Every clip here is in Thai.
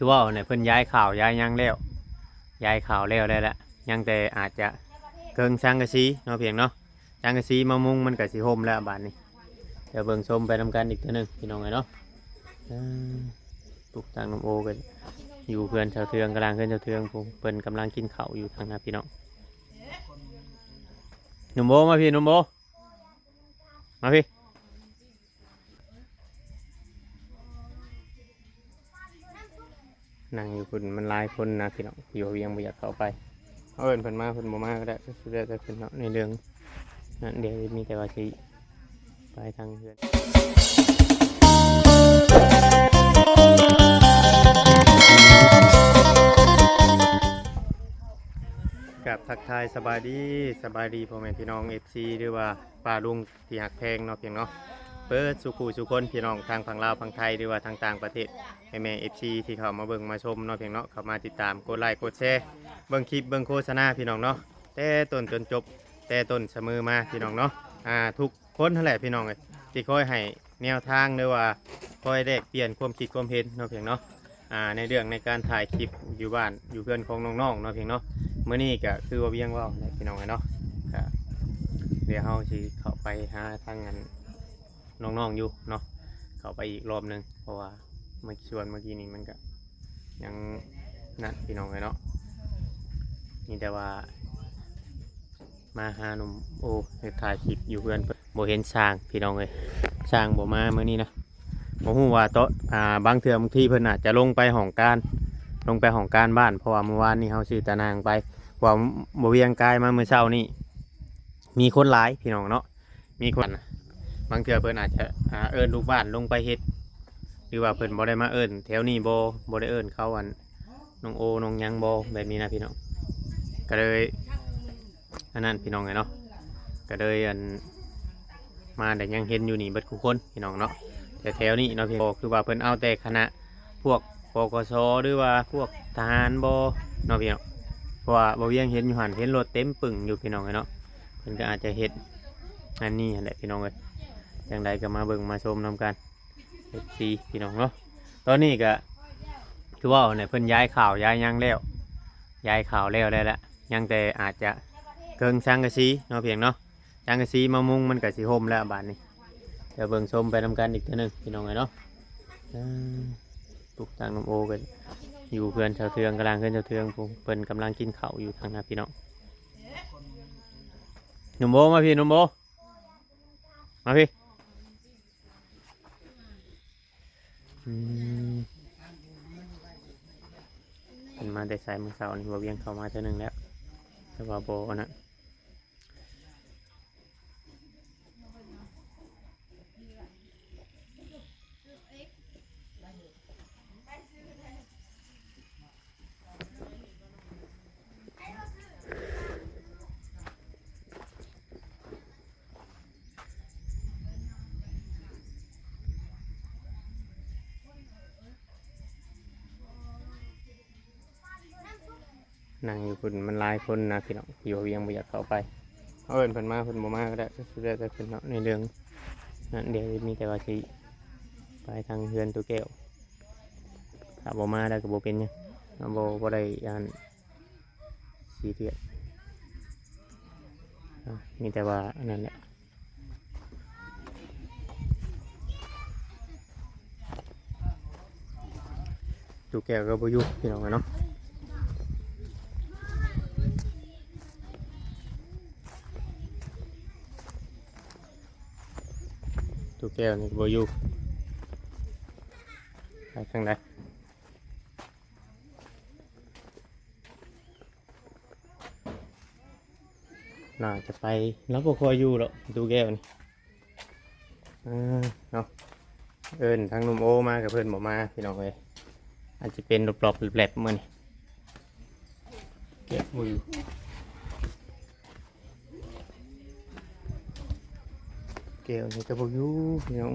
คือว่าเนี่ยเพิ่นย้ายข่าวย้ายยังแล้วย้ายข่าวแล้วได้ละยังแต่อาจจะเกิงสังกะสีเนาะเพียงเนาะสังกะสีมามุงมันก็สิห่มแล้วบาดนี้เดี๋ยวเบิ่งชมไปนำกันอีกเทื่อนึงพี่น้องเอ้ยเนาะเออตุกทางน้ำโอกันอยู่เพื่อนชาวเทืองกำลังเพื่อนชาวเทืองผมเพิ่นกำลังกินข้าวอยู่ทางนั้นพี่น้องหนุ่มโบมาพี่หนุ่มโบมาพี่นั่งอยู่คุณมันหลายคนนะพี่น้องอยู่เวียงบ่อยากเข้าไปเอาเอิ้นเพิ่นมาเพิ่นบ่มาก็ได้สุดแล้วแต่เพิ่นเนาะในเรื่องนั้นเดี๋ยวมีแต่ว่าสิไปทางเพื่อนกับทักทายสบายดีพ่อแม่พี่น้อง FC หรือว่าป้าลุงที่หักแพงเนาะเพียงเนาะเปิดสุขุสุคนพี่น้องทางฝั่งลาวฝั่งไทยหรือว่าทางต่างประเทศแม่ FC ที่เข้ามาเบิ่งมาชมเนาะเพียงเนาะเข้ามาติดตามกดไลค์กดแชร์เบิ่งคลิปเบิ่งโฆษณาพี่น้องเนาะแต่ต้นจนจบแต่ต้นเสมอมาพี่น้องเนาะทุกคนนั่นแหละพี่น้องที่คอยให้แนวทางหรือว่าคอยแลกเปลี่ยนความคิดความเห็นเนาะเพียงเนาะในเรื่องในการถ่ายคลิปอยู่บ้านอยู่เพื่อนของน้องๆเนาะเพียงเนาะเมื่อนี้ก็คือว่าเวียงว่าพี่น้องเนาะเดี๋ยวเราสิเข้าไปหาทางนั้นน้องๆอยู่เนาะเข้าไปอีกรอบนึงเพราะว่าเมื่อกี้นี้มันก็ยังนั่นพี่น้องเนาะนี่แต่ว่ามาหาหนุ่มโอ้ถ่ายคลิปอยู่เพื่อนโบเห็นช้างพี่น้องเลยช้างโบมาเมื่อนี้นะโมหูว่าโต๊ะบางเทื่อบางที่เพิ่นอาจจะลงไปห้องการบ้านเพราะว่าเมื่อวานนี้เขาซื้อตะนางไปว่าโบเวียงกายมาเมื่อเช้านี่มีคนหลายพี่น้องเนาะมีคนบางเทื่อเพิ่นอาจจะเอิ้นลูกบ้านลงไปเฮ็ดหรือว่าเพิ่นบ่ได้มาเอิ้นแถวนี้บ่ได้เอิ้นเขาน้องโอน้องยังบ่แบบนี้นะพี่น้องก็เลยอันนั้นพี่น้องไงเนาะก็เลยมาแต่ยังเห็นอยู่นี่เบิดทุกคนพี่น้องเนาะแต่แถวนี้เนาะพี่คือว่าเพิ่นเอาแต่คณะพวกปกสหรือว่าพวกทหารบ่เนาะพี่น้องเพราะว่าบ่เวียงเห็นอยู่หันเห็นรถเต็มปึ่งอยู่พี่น้องไงเนาะเพิ่นก็อาจจะเฮ็ดอันนี้แหละพี่น้องเอ้ยจังใดก็มาเบิ่งมาชมนำกันFCพี่น้องเนาะตอนนี้ก็คือว่าเนี่ยเพิ่นย้ายข่าวย้ายยังแล้วย้ายข่าวแล้วได้ละยังแต่อาจจะเกิงสังกะสีเนาะเพียงเนาะสังกะสีมามุงมันก็สิห่มแล้วบาดนี้เดี๋ยวเบิ่งชมไปนำกันอีกเทื่อนึงพี่น้องเนาะตุกทางน้ำโอกันอยู่เพื่อนชาวเทืองกำลังเพื่อนชาวเทืองผมเพิ่นกำลังกินข้าวอยู่ทางนั้นพี่น้องหนุ่มโบมาพี่หนุ่มโบมาพี่เป็นมาแต่สายมือเสาร์นี่บ่เวียงเข้ามาเท่านึงแล้วแต่ว่าโบนะนั่งอยู่คุณมันหลายคนนะพี่น้องอยู่เวียงบ่อยากเข้าไปเอาเอิ้นเพิ่นมาเพิ่นบ่มาก็ได้สุดแล้วแต่เพิ่นเนาะในเรื่องนั้นเดี๋ยวมีแต่ว่าสิไปทางเฮือนตัวแก้วถ้าบ่มาได้ก็บ่เป็นหยังบ่ได้ซีเรียสมีแต่ว่านั่นแหละตัวแก้วก็บ่อยู่พี่น้องเนาะตัวแก้วนี่บ่อยู่ไปทางใดน่าจะไปแล้วบ่ค่อยอยู่หรอกตัวแก้วนี่เนาะเอิ้นทางนุ่มโอมากับเพิ่นบ่มาพี่น้องเอ้ยอาจจะเป็นหลบๆแหลบๆมื้อนี้แก้วบ่อยู่แก้วนี่ก็บ่อยู่พี่น้อง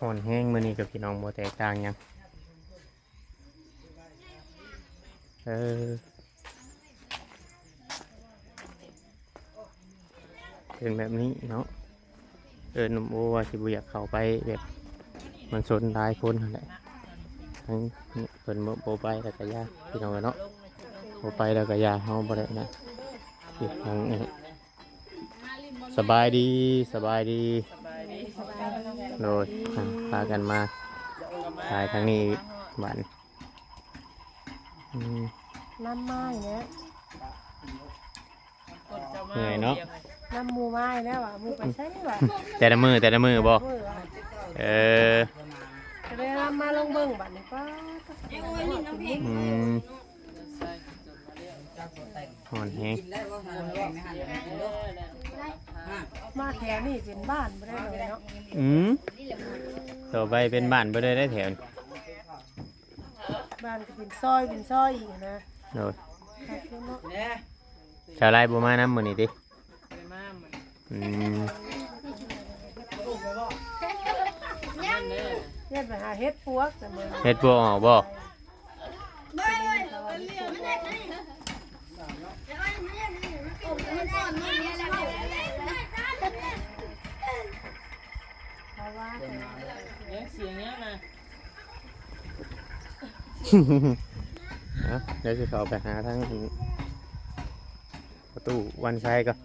อ่อนแห้งมื้อนี้กับพี่น้องบ่แตกต่างหยังเออเป็นแบบนี้เนาะหนุ่มโอว่าสิบ่อยากเข้าไปแบบมันสนหลายคนนั่นแหละทั้งนี้เพิ่นบ่ไปแล้วก็ยาพี่น้องเนาะบ่ไปแล้วก็ยาเฮาบ่ได้นะอีกครั้งนี้สบายดีสบายดีโดยพากันมาถ่ายทางนี้บ้านน้ำไม้เนี่ย เหนื่อยเนาะ น้ำมูไม้แล้วอ่ะมูไปใช่ไหม แต่ละมือบ่ มืออ่ะ เออ จะได้น้ำมาลงเบิ่งบัดนี้ป้า อ่อนแห้ง มาแถวนี่เป็นบ้านไม่ได้เลยเนาะ ต่อไปเป็นบ้านบ่ได้แถว บ้านก็เป็นซอยอีกนะ โดยชาวไร่บ่มาน้ำมื้อนี้ติอืม เฮ็ดไปหาเฮ็ดปวกแต่มือ เฮ็ดบ่ออกบ่เดี๋ยวสิเข้าไปหาทางประตูวันไซก่อน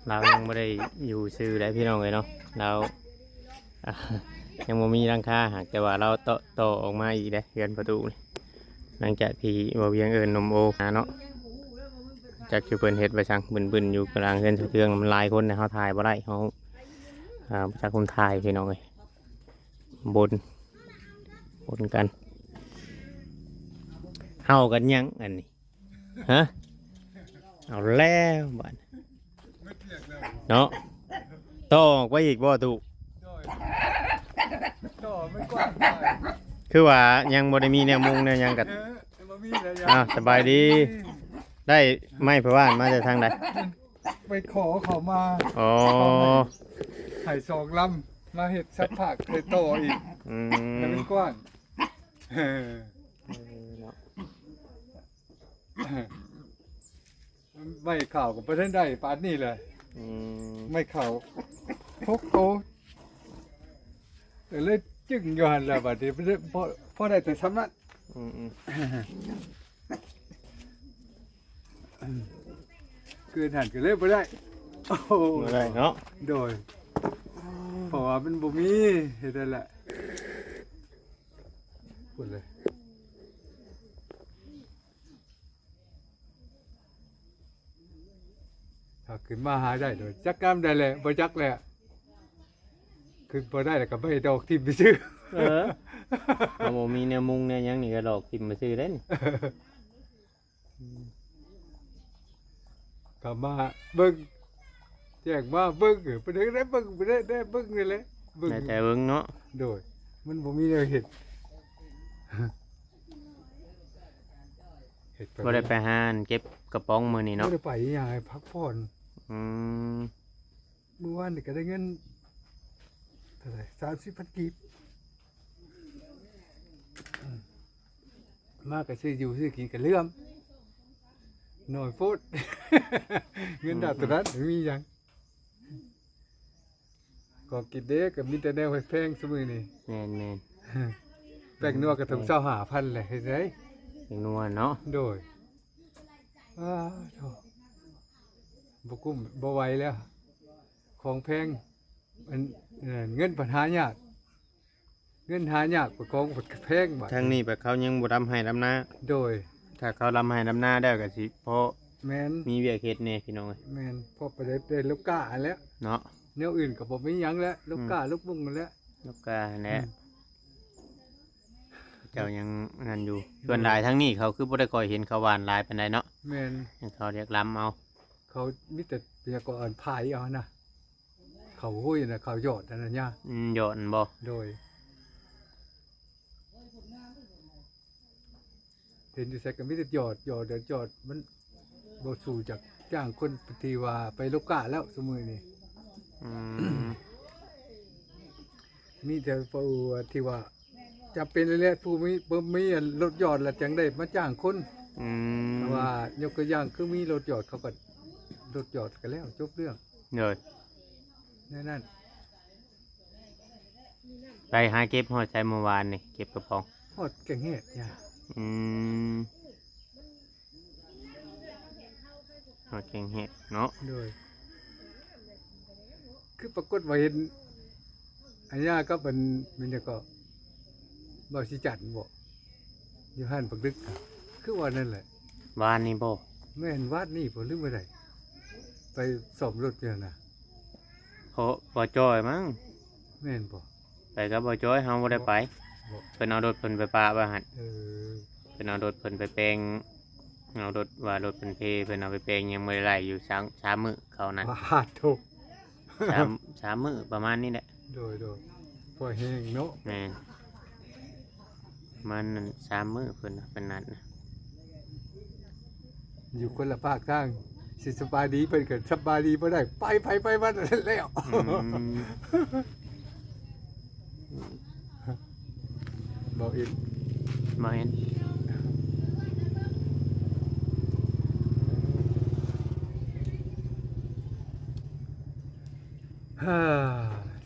เรายังไม่ได้อยู่ซื้อได้พี่น้องเลยเนาะเรายังไม่มีรังคาหากแต่ว่าเราต่อออกมาอีกได้เรือนประตูนี่หลังจากที่บ่เวียงนมโอเนาะจากคือเพิ่นเฮ็ดไปสั่งบึนๆอยู่กลางเรือนเครื่องมันหลายคนนะเขาถ่ายบ่ได้เขาจากคนถ่ายพี่น้องเลยบนกันเฮากันยังอันนี้ฮะเอาแล้วบ้านเนาะต่อออกไปอีกบ่ตุคือว่ายังบ่ได้มีแนวมุงแนวหยังกัสบายดีได้ไม้พะว่านมาจากทางใด ไปขอเขามา อ๋อ ไห่สองลำมาเห็ดสักผักเลยโตอีกแล้วเป็นกว้างไม่ข่าวกับประเทศใดปานนี่เลยไม่ข่าวพกโตแต่เลยจึงย้อนแล้วบัดนี้พอได้แต่ซ้ำนั้นเกินหันก็เลยบ่ได้โอ้บ่ได้เนาะโดยเพราะว่ามันบ่มีเฮ็ดได้แหละพูดเลยถ้าขึ้นมาหาได้โดยจักกรรมได้แหละบ่จักแหละขึ้นบ่ได้แล้วก็บ่ให้ดอกทิ่มไปซื้อเราบ่มีแนวมุงแนวหยังนี่ก็ดอกทิ่มมาซื้อได้นี่ก็มาเบิ่งแจ้งมาเบิ่งไปได้เบิ่งไปได้เบิ่งนี่แหละเบิ่งแต่เบิ่งเนาะโดยมันบ่มีแนวเฮ็ดบ่ได้ไปหาเก็บกระป๋องมื้อนี้เนาะบ่ได้ไปหยังให้พักผ่อนเมื่อวานนี่ก็ได้เงินเท่าไหร่30,000 กีบมาก็ซื้ออยู่ซื้อกินก็เลื่อมหน่อยโพดเงินดาตรัสมีหยังก็กินเด้ก็มีแต่แนวแพงซุมื้อนี้แม่นแป้งนัวก็ถึง25,000แหละเฮ็ดได้แป้งนัวเนาะโดยโธ่บ่กุ้มบ่ไหวแล้วของแพงมันเงินปัญหายากเงินหายากกว่าของแพงบัดทางนี้แบบเขายังบ่ทำให้ดำนาโดยถ้าเขาทำให้ดำนาได้ก็สิเพราะแม่นมีเวียกเฮ็ดแน่พี่น้องเอ้ยแม่นพอไปได้ลูกกาแล้วเนาะแนวอื่นก็บ่มีหยังแล้วลูกกาลูกบุ้งแล้วลูกกาแหละเจ้ายังนั่นอยู่ส่วนหลายทั้งนี้เขาคือบ่ได้ค่อยเห็นเขาหวานหลายปานใดเนาะแม่นเขาเรียกล้ำเอาเขามีแต่เปียกอ่อนพายเอานะเขาห้ยน่ะเขาหยอดนั่นน่ะย่าหยอดบ่โดย เห็นอยู่ใส่ก็มีแต่หยอดเดินหยอดมันบ่สู่จากจ้างคนที่ว่าไปโลกาแล้วสมื้อนี้ อืม มีแต่ผู้ที่ว่าจะเป็นแหละผู้มีบ่มีอันรถหยอดแล้วจังได้มาจ้างคน อืม แต่ว่ายกตัวอย่างคือมีรถหยอดเขาก็รถหยอดกันแล้วจบเรื่อง เลย นั่น ไปหาเก็บหอดใจเมื่อวานนี่เก็บกระป๋อง ฮอดแก่งเฮ็ดจ้ะ อืมหอดแกงเห็ดเนาะ โดยคือปรากฏว่าเห็นอันยาก็เป็นมันจะก็บ่สิจัดบ่อยู่หั่นปักดึกอะคือว่านั่นแหละ วานนี่บ่ แม่นวาดนี่บ่ลืมบ่ได้ไปซ่อมรถอยู่น่ะ เพราะบ่จอยมั้ง แม่นบ่ ไปกับบ่จอยเฮาบ่ได้ไป บ่ เพิ่นเอารถเพิ่นไปปะว่าหั่น เออ เพิ่นเอารถเพิ่นไปแปลงเอารถว่ารถเพิ่นเพเพิ่นเอาไปแปลงยังบ่ได้ไล่อยู่3มื้อเขานั้น บาดโถ 3 มื้อประมาณนี้แหละ โดยพอแห้งเนาะ แม่นมันนั่น3 มื้อเพิ่นน่ะเพิ่นนัดนะ อยู่คนละภาคทางสิสบายดีเพิ่นก็สบายดีบ่ได้ไปมาแล้ว อืม บอกอีก บ่เห็น ฮ่า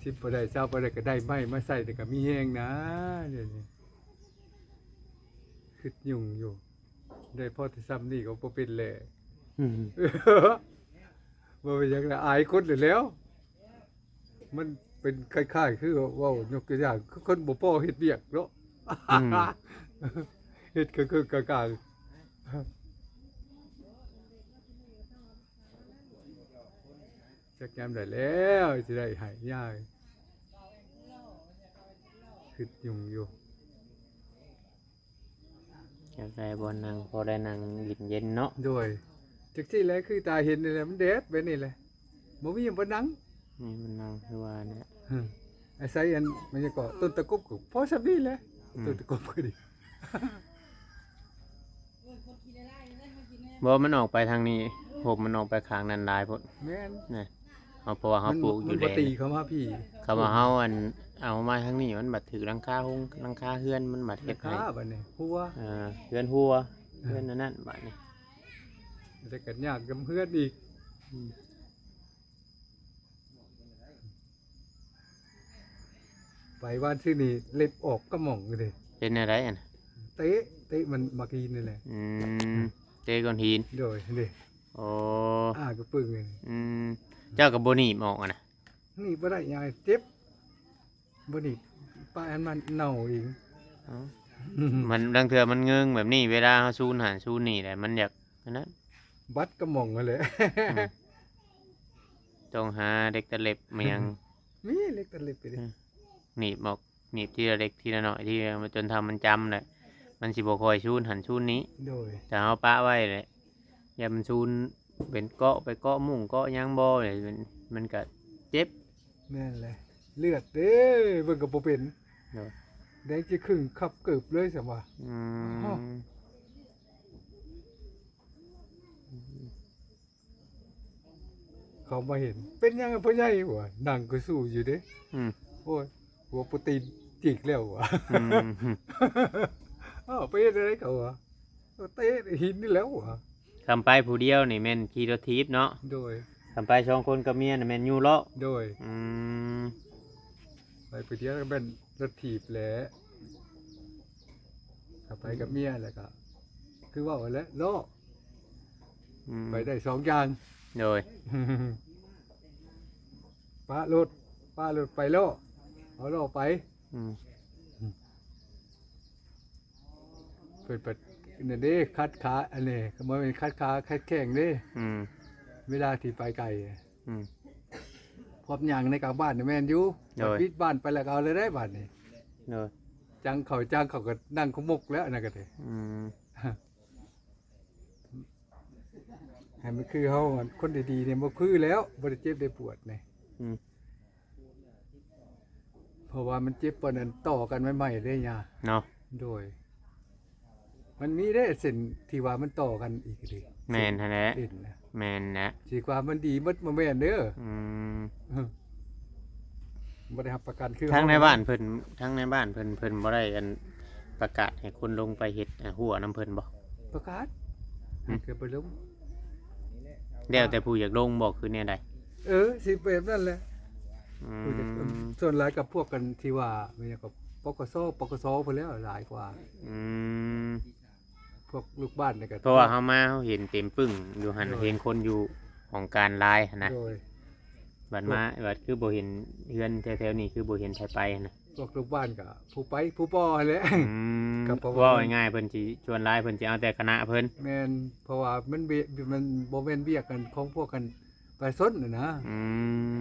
สิบ่ได้เช้าบ่ได้ก็ได้ไม้มาใส่แต่ก็มีแห้งนะเดี๋ยวนี้คิดยุ่งอยู่ ได้พอที่ซ้ำนี่ก็บ่เป็นแล อืม บ่เป็นหยังละอายคนเลยแหล้ว มันเป็นคล้ายๆคือเว้ายกตัวอย่างคือคนบ่พอเฮ็ดเวียกเนาะ เฮ็ดก็คือกลางๆจักยามได้แล้วสิได้ให้ยายคิดยุ่งอยู่ อยากได้บ่นั่งพอได้นั่งเย็นๆเนาะ โดยจักซี่แหละคือตาเห็นนี่แหละมันแดดไปนี่แหละบ่มีหยังบ่นัง นี่มันนั่งคือว่าเนี่ย อาศัยอันมันจะก็ต้นตะกบก็พอสักนี่แหละ อืม ต้นตะกบก็ดี บ่มันออกไปทางนี้ผมมันออกไปข้างนั้นหลายพุ่น แม่น นะเอาเพราะว่าเฮาปลูกอ มั ยู่ น แล้ บ่ ว ตีเขามาพี่ เขาว่าเฮาอันเอามาทางนี้มันบัดถือหลังคาหงหลังคาเฮือนมันบัดเฮ็ เฮ็ ด ด ให้ ขาบัดนี้หัว เฮือนหัวเฮือนอันนั้นบัดนี้ แต่กันยากกับเพื่อนอีกไปบ้านที่นี่เล็บออกก็หม่องเลย เป็นอะไรอันน่ะ เตะมันมากินนี่แหละ อืมเตะก้อนหิน โดยนี่ โอ้ ก็ปึ้งเลย อืมเจ้าก็บ่หนีบออกอ่ะนะ นี่บ่ได้ยายเจ็บบ่นี่ป้าอันมันเน่าเอง เอ้ามันบางเทื่อมันเงึงแบบนี้เวลาเฮาซูนหันซูนนี่แหละมันอยากอันนั้น บัดก็หม่องนั่นแหละ ต้องหาเด็กตะเล็บมายัง มีเล็กตะเล็บไปดิ หนีบออกหนีบทีละเล็กทีละหน่อยที่จนทำมันจำเลยมันสิบคอยชูนหันชูนนี้ โดย แต่เอาปะไว้เลยอย่ามันชูนเป็นเกาะไปเกาะมุ่งเกาะยางบ่อเลยมันก็เจ็บ แม่นเลยเลือดเด้เบิ่งก็บ่เป็น เนาะ แดงจะครึ่งขับเกือบเลยสิว่า อื อ้อ ม เขามาเห็น เป็นยังไงพ่อใหญ่วะนั่งก็สู้อยู่เด้ อืม โอ้ยหัวโปรตีนจิกแล้ววะ อืม อ้าวไปเฮ็ดอะไรเขาวะเตะหินนี่แล้ววะ คำไปผู้เดียวนี่แม่นขี่รถทีบเนาะ โดย คำไปสองคนกับเมียน่ะแม่นยูเลาะ โดย อืม ไปเที่ยวก็เป็นรถถีบแหละถ้าไปกับเมียแล้วก็ คือว่าว่าแล้วเลาะ อืม ไปได้สองอย่าง โดย ป้ารถไปเลาะเอาเลาะไป อืม เปิดนี่นเด้คัดขาอันนี้ก็บ่เป็นคัดขาคัดแข้งเด้ อืม เวลาที่ไปไกล อืม พร้อมหยังในกลางบ้านนี่แม่นอยู่ โดย ปิดบ้านไปแล้วก็เอาเลยได้บ้านนี่ โดย จังเขาก็นั่งขมุกแล้วอันนั่นก็ได้ อืม ให้มันคือเฮาคนดีๆเนี่ยบ่คือแล้วบ่ได้เจ็บได้ปวดนี่ อืม เพราะว่ามันเจ็บปานนั้นต่อกันใหม่ๆเด้ย่า เนาะ โดย มันมีได้เส้นที่ว่ามันต่อกันอีกดิ แม่นหั่นแหละ เส้นนะ แม่นนะ สิความมันดีหมดบ่แม่นเด้อ อืม บ่ได้รับประกันคือ ทั้งในบ้านเพิ่นทั้งในบ้านเพิ่นบ่ได้อันประกาศให้คนลงไปเฮ็ดหัวน้ำเพิ่นบ่ ประกาศ อืม คือบ่ลง แล้วแต่ผู้อยากลงบอกคือแนวใด สิแบบนั้นแหละ อื ผู้จะ ม ส่วนหลายกับพวกกันที่ว่ามีกับปกสพุ่นแล้วหลายกว่า อืม พวกลูกบ้านนี่ก็ เพราะว่าเฮามาเฮาเห็นเต็มปึ้งอยู่หั่นเห็นคนอยู่ของการลายหั่นนะ โดย บัดมาบัดคือบ่เห็นเฮือนแถวๆนี้คือบ่เห็นไผไปนะ พวกลูกบ้านก็ผู้ไปผู้ป้อแหละ อืม ก็เพราะว่า ว่าง่ายๆเพิ่นสิชวนลายเพิ่นสิเอาแต่คณะเพิ่น แม่นเพราะว่ามันมันบ่แม่นเวียกกันของพวกกันประชาชนน่ะนะ อื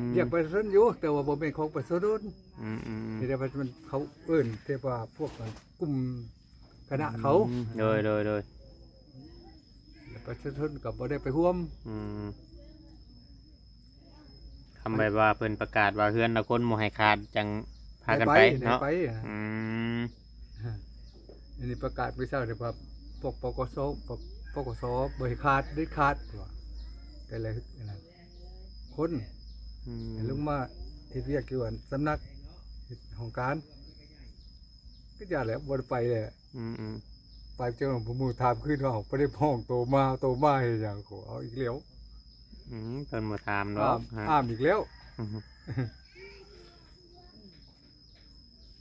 ม เรียกประชาชนอยู่แต่ว่าบ่แม่นของประชาชน อืมอืม ที่เรียกว่ามันเขาเอิ้นที่ว่าพวกกันกลุ่มคณะเขา โดยโดย ประชาชนก็บ่ได้ไปร่วม อืมคำแบบว่าเพิ่นประกาศว่าเฮือนละคนบ่ให้ขาดจังพากันไป ได้ เนาะ ไป อืม อันนี้ประกาศไปเช้าเดี๋ยวว่าพวกปกสบ่ให้ขาดได้ขาดว่าแต่ละนั่นคน อืม ให้ลงมาเฮ็ดเวียกอยู่อันสำนักเฮ็ดของการก็อย่าแหละบ่ได้ไปเลย อืมอืม ไปเจ้าผู้หมู่ถามขึ้นว่าบ่ได้พ้องโตมาเฮ็ดหยังโหเอาอีกแล้ว อืมเพิ่นบ่ถามดอ อ้าก มอ้ามอีกแล้ว อืม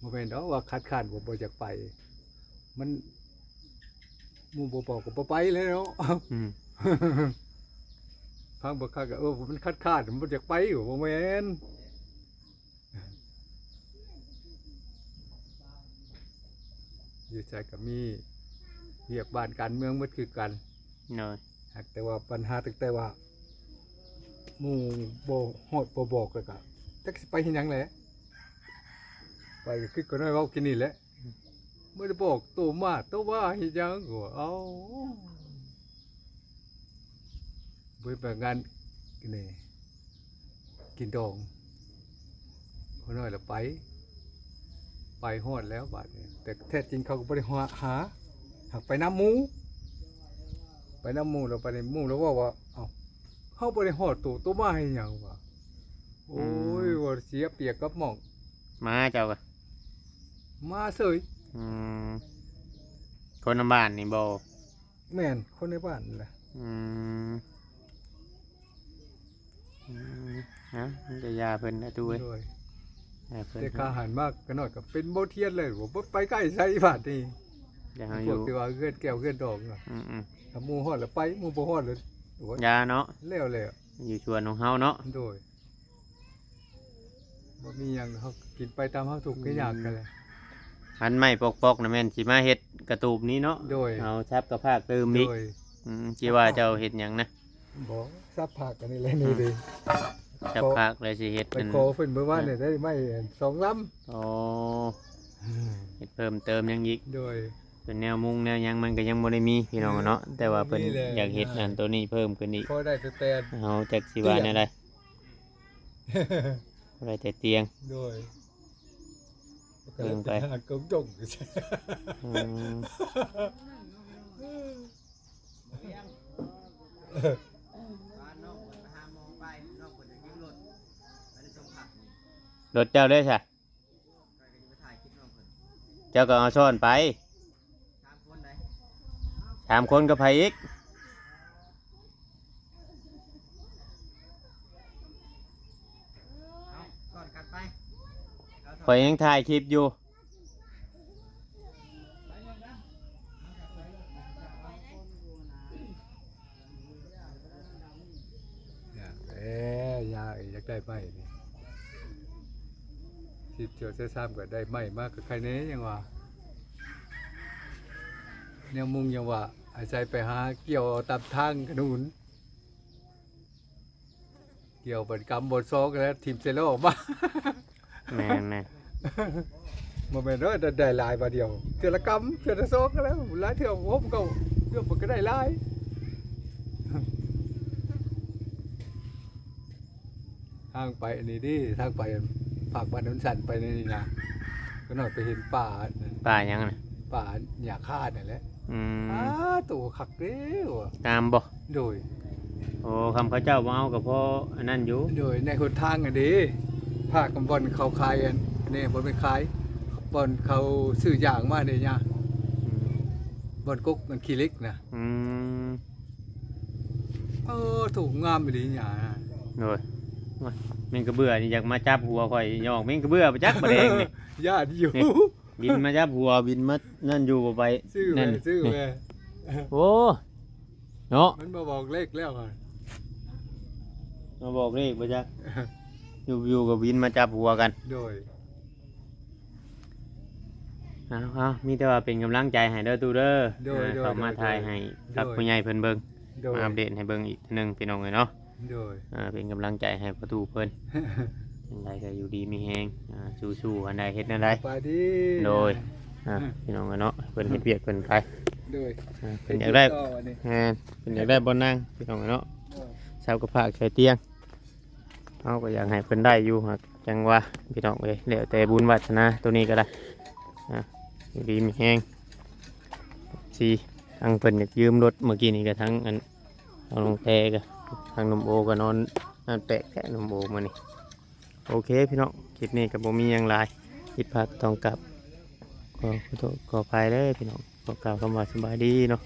บ่แม่นดอกว่าคัดค้านบ่อยากไป มันหมู่บ่บอกก็บ่ไปเลยเนาะ อืม ฟังบ่คักก็มันคัดค้านมันบ่อยากไปอยู่บ่แม่นอยู่ใจก็มีเรียกบ้านการเมืองหมดคือกัน โดย หากแต่ว่าปัญหาตั้งแต่ว่าหมู่บ่ฮอดบ่บอกแล้วก็จักสิไปเฮ็ดหยังแหละไปก็คือก็น้อยเว้ากินนี่แหละบ่ได้บอกโตว่าเฮ็ดหยังก็เอาบ่ไปงานนี่กินดองคนน้อยแล้วไปฮอดแล้วบัดนี้แต่แท้จริงเขาก็บ่ได้หาหากไปน้ำหมู่แล้วไปในหมู่แล้วว่าเอ้าเฮาบ่ได้ฮอดตัวมาให้หยังวะโอ้ยว่าเสียเปรียบกับหม่อง มาเจ้าก็ มาเสย อืมคนในบ้านนี่บ่ แม่นคนในบ้านนั่นแหละ อืมอืมฮะมันจะยาเพิ่นนะตู้เอ้ย โดย ยาเพิ่น แต่ข้าหันมากก็น้อยก็เป็นบ่เทียนเลยบ่ไปใกล้ไสบาดนี้ อย่าเฮาอ พวก ยู่ ที่ว่าเฮือนแก้วเฮือนดอกน่ะ อืมอืม ถ้าหมู่ฮอดแล้วไปหมู่บ่ฮอดเลยโอ้ย ยาเนาะ แล้ว อยู่ชวนของเฮาเนาะ โดยบ่มีหยังเฮากินไปตามเฮาทุกข์ก็ยากกันแหละ อันไม่ปอกๆนะแม่นสิมาเฮ็ดกระตูบนี้เนาะ โดย เอาชับกับภาคเติมอีก โดย สิว่าเจ้าเฮ็ดหยังนะ บ่ซับผักอันนี้แหละนี่ดิ ชับภาคเลยสิเฮ็ด ไป เป็น ขอเพิ่นเมื่อวานเนี่ยได้ไม้2ลำ โอ้เฮ็ดเพิ่มเติมหยังอีก โดย เป็นแนวมุงแนวหยังมันก็ยังบ่ได้มีพี่น้องเนาะแต่ว่าเพิ่น มีแหละ อยากเฮ็ดอันตัวนี้เพิ่มขึ้นอีก พอได้แต่ เฮาจักสิว่าแนวใดอะไรแต่เตียง โดย เพิ่งไป หากงจง อืมรถเจ้าเด้อใช่เจ้าก็เอาช้อนไป3 คนกับไผอีกข่อยยังถ่ายคลิปอยู่ ยาอยากได้ไม้นี่สิบเจียวเสื้อซ้ำก็ได้ไม้มากกับใครเนี้ยังว่าแนวมุงยังว่าอาศัยไปหาเกี่ยวตามทางขนุนเกี่ยวบนกำบนซอกแล้วทีมเซโลออกมา แม่น บ่แม่นว่าได้หลายบาทเดียวเทื่อละกำเทื่อละซอกก็แล้วหลายเทื่อผมก็เรื่องมันก็ได้หลายทางไปอันนี้ดิทางไปภาคบ้านโนนสันไปนี่นะก็หน่อยไปเห็นป่า ป่ายังน่ะ ป่าหญ้าคาดนั่นแหละ อืม ตัวคักเด้อว่ะ ตามบ่ โดย โอ้คำเขาเจ้าบ่เอาก็พออันนั้นอยู่ โดยในหนทางอันนี้ภาคกำบอนเขาขายอันนี้บ่ไปขายบ่อนเขาซื้ออย่างมาเนี่ยย่า อืม บ่อนกุ๊กมันขี้เล็กนะ อืม ถูกงามไปดีหย่า โดยว่าแม่งกระเบื่อนี่อยากมาจับหัวข่อยยอกแม่งกระเบื่อไปจักบ่แดงนี่ ญาติอยู่ นี่ บินมาจับหัวบินมานั่นอยู่บ่ไป ซื้อ นั่น แม่ซื้อ นี่ แม่ โอ้เนาะ มันมาบอกเลขแล้วอ่ะ มาบอกเลขบ่จักอยู่กับบินมาจับหัวกัน โดย เอามีแต่ว่าเป็นกำลังใจให้เด้อตูเด้อ โดย เขามาถ่ายให้กับ โดย ผู้ใหญ่เพิ่นเบิ่ง โดย มาอัปเดตให้เบิ่งอีกเทื่อนึงพี่น้องเอ้ยเนาะ โดย เป็นกำลังใจให้ประตูเพิ่น อันใดก็อยู่ดีมีแฮงสู้ๆอันใดเฮ็ดอันใด ไปดี โดยพี่น้องเนาะเพิ่นเฮ็ดเวียกเพิ่นไป โดย เพิ่นอยากได้ ต่อวันนี้ เพิ่นอยากได้บ่นั่งพี่น้องเนาะเช้าก็พากใช้เตียงเฮาก็อยากให้เพิ่นได้อยู่ครับจังว่าพี่น้องเอ้ยแล้วแต่บุญวาสนาตัวนี้ก็ได้อยู่ดีมีแฮงสิทางเพิ่นอยากยืมรถเมื่อกี้นี่ก็ทั้งอันเอาลงแตก็ทางนมโอก็นอนนั่นแตกแค่นมโอมื้อนี้โอเคพี่น้องคลิปนี้ก็บ่มีหยังหลายผิดพลาดต้องกลับขอโทษขออภัยเด้อพี่น้องขอกล่าวคำว่าสบายดีเนาะ